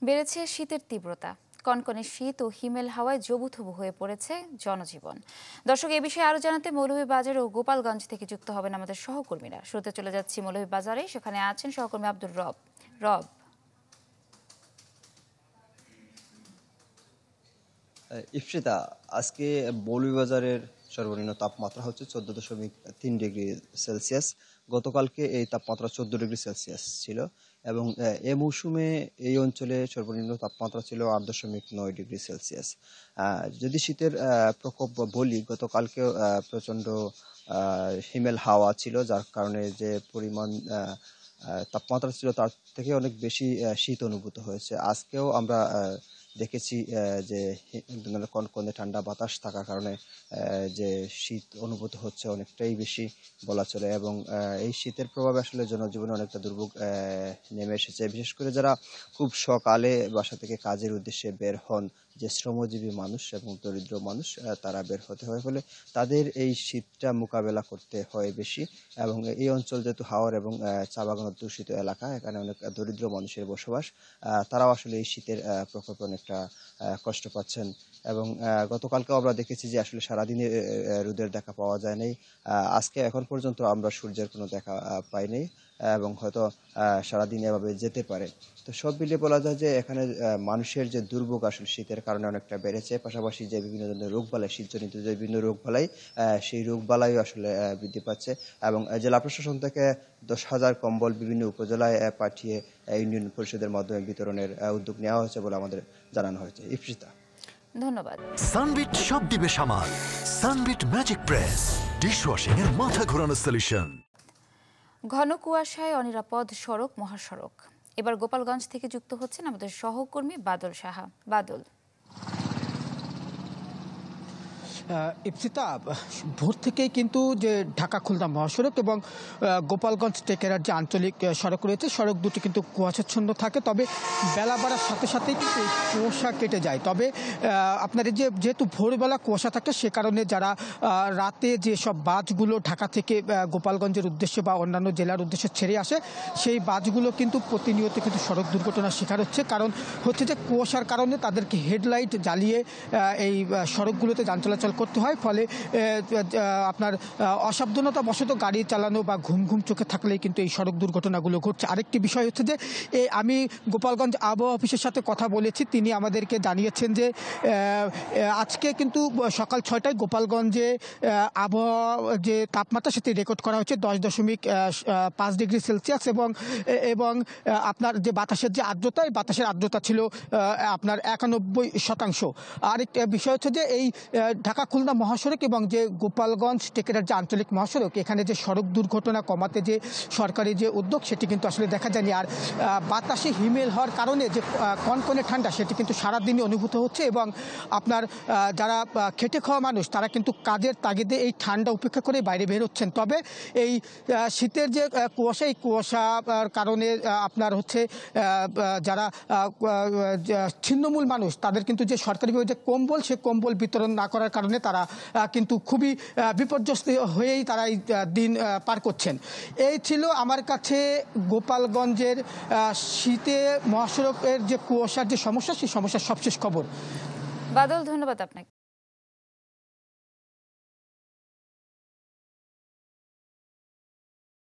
বেড়েছে শীতের তীব্রতা। কনকনে শীত ও হিমেল হাওয়ায় জবুথবু হয়ে পড়েছে জনজীবন। দর্শক, এ বিষয়ে আরো জানাতে মৌলভীবাজার ও গোপালগঞ্জ থেকে যুক্ত হবেন আমাদের সহকর্মীরা। শুরুতে চলে যাচ্ছি মৌলভীবাজারে, সেখানে আছেন সহকর্মী আব্দুর রব। রব, ইফশিতা, আজকে মৌলভীবাজারের সর্বনিম্ন তাপমাত্রা হচ্ছে 14.3 ডিগ্রি সেলসিয়াস। গতকালকে এই তাপমাত্রা 14 ডিগ্রি সেলসিয়াস ছিল এবং এ মৌসুমে এই অঞ্চলে সর্বনিম্ন তাপমাত্রা ছিল 8.9 ডিগ্রি সেলসিয়াস। যদি শীতের প্রকোপ বলি, গতকালকেও প্রচণ্ড হিমেল হাওয়া ছিল, যার কারণে যে পরিমাণ তাপমাত্রা ছিল তার থেকে অনেক বেশি শীত অনুভূত হয়েছে। আজকেও আমরা দেখেছি যে কনকনে ঠান্ডা বাতাস থাকার কারণে যে শীত অনুভূত হচ্ছে অনেকটাই বেশি বলা চলে, এবং এই শীতের প্রভাবে আসলে জনজীবনে অনেকটা দুর্ভোগ নেমে এসেছে। বিশেষ করে যারা খুব সকালে বাসা থেকে কাজের উদ্দেশ্যে বের হন, যে শ্রমজীবী মানুষ এবং দরিদ্র মানুষ, তারা বের হতে হয় বলে তাদের এই শীতটা মোকাবেলা করতে হয় বেশি। এবং এই অঞ্চল যেহেতু হাওর এবং চা বাগান অধ্যুষিত এলাকা, এখানে অনেক দরিদ্র মানুষের বসবাস, তারাও আসলে এই শীতের প্রকোপে অনেকটা কষ্ট পাচ্ছেন। এবং গতকালকেও আমরা দেখেছি যে আসলে সারাদিনে রোদের দেখা পাওয়া যায় নাই। আজকে এখন পর্যন্ত আমরা সূর্যের কোনো দেখা পাইনি এবং হয়তো সারাদিন এভাবে যেতে পারে। তো সব মিলিয়ে বলা যায় যে এখানে মানুষের যে দুর্ভোগ আসলে শীতের কারণে অনেকটা বেড়েছে। পাশাপাশি যে বিভিন্ন ধরনের রোগবালাই, শীতজনিত যে বিভিন্ন রোগবালাই, সেই রোগবালাইও আসলে বৃদ্ধি পাচ্ছে। এবং জেলা প্রশাসন থেকে 10,000 কম্বল বিভিন্ন উপজেলায় পাঠিয়ে ইউনিয়ন পরিষদের মাধ্যমে বিতরণের উদ্যোগ নেওয়া হয়েছে বলে আমাদের জানানো হয়েছে। ইফশিতা, ধন্যবাদ। সানবিট সব দিবে সামাল। সানবিট ম্যাজিক প্রেস ডিশওয়াশিং এর মাথা ঘোরানো সলিউশন। ঘন কুয়াশায় অনিরাপদ সড়ক, মহাসড়ক। এবার গোপালগঞ্জ থেকে যুক্ত হচ্ছেন আমাদের সহকর্মী বাদল সাহা। বাদল, ইপসিতা, ভোর থেকেই কিন্তু যে ঢাকা খুলনা মহাসড়ক এবং গোপালগঞ্জ টেকেরার যে আঞ্চলিক সড়ক রয়েছে, সড়ক দুটি কিন্তু কুয়াশাচ্ছন্ন থাকে। তবে বেলা বাড়ার সাথে সাথেই কিন্তু এই কুয়াশা কেটে যায়। তবে আপনার যেহেতু ভোরবেলা কুয়াশা থাকে, সে কারণে যারা রাতে যেসব বাসগুলো ঢাকা থেকে গোপালগঞ্জের উদ্দেশ্যে বা অন্যান্য জেলার উদ্দেশ্যে ছেড়ে আসে, সেই বাসগুলো কিন্তু প্রতিনিয়ত কিন্তু সড়ক দুর্ঘটনার শিকার হচ্ছে। কারণ হচ্ছে যে কুয়াশার কারণে তাদেরকে হেডলাইট জ্বালিয়ে এই সড়কগুলোতে যান চলাচল করতে হয়। ফলে আপনার অসাবধানতা বশত গাড়ি চালানো বা ঘুম ঘুম চোখে থাকলেই কিন্তু এই সড়ক দুর্ঘটনাগুলো ঘটছে। আরেকটি বিষয় হচ্ছে যে আমি গোপালগঞ্জ আবহাওয়া অফিসের সাথে কথা বলেছি, তিনি আমাদেরকে জানিয়েছেন যে আজকে কিন্তু সকাল 6টায় গোপালগঞ্জে আবহাওয়া যে তাপমাত্রা সেটি রেকর্ড করা হচ্ছে 10.5 ডিগ্রি সেলসিয়াস এবং আপনার যে বাতাসের যে আর্দ্রতা, এই বাতাসের আর্দ্রতা ছিল আপনার 91%। আরেকটা বিষয় হচ্ছে যে এই ঢাকা খুলনা মহাসড়ক এবং যে গোপালগঞ্জ টেকেরার যে আঞ্চলিক মহাসড়ক, এখানে যে সড়ক দুর্ঘটনা কমাতে যে সরকারি যে উদ্যোগ, সেটি কিন্তু আসলে দেখা যায়নি। আর বাতাসে হিমেল হওয়ার কারণে যে কনকনে ঠান্ডা, সেটি কিন্তু সারাদিনই অনুভূত হচ্ছে। এবং আপনার যারা খেটে খাওয়া মানুষ, তারা কিন্তু কাজের তাগিদে এই ঠান্ডা উপেক্ষা করে বাইরে বের হচ্ছেন। তবে এই শীতের যে কুয়াশা, এই কুয়াশার কারণে আপনার হচ্ছে যারা ছিন্নমূল মানুষ, তাদের কিন্তু যে সরকারিভাবে যে কম্বল, সে কম্বল বিতরণ না করার কারণে তারা কিন্তু খুবই বিপর্যস্ত হয়েই তারা এই দিন পার করছেন। এই ছিল আমার কাছে গোপালগঞ্জের শীতে মহাসড়কের যে কুয়াশার যে সমস্যা, সেই সমস্যার সবশেষ খবর। বাদল, ধন্যবাদ আপনাকে।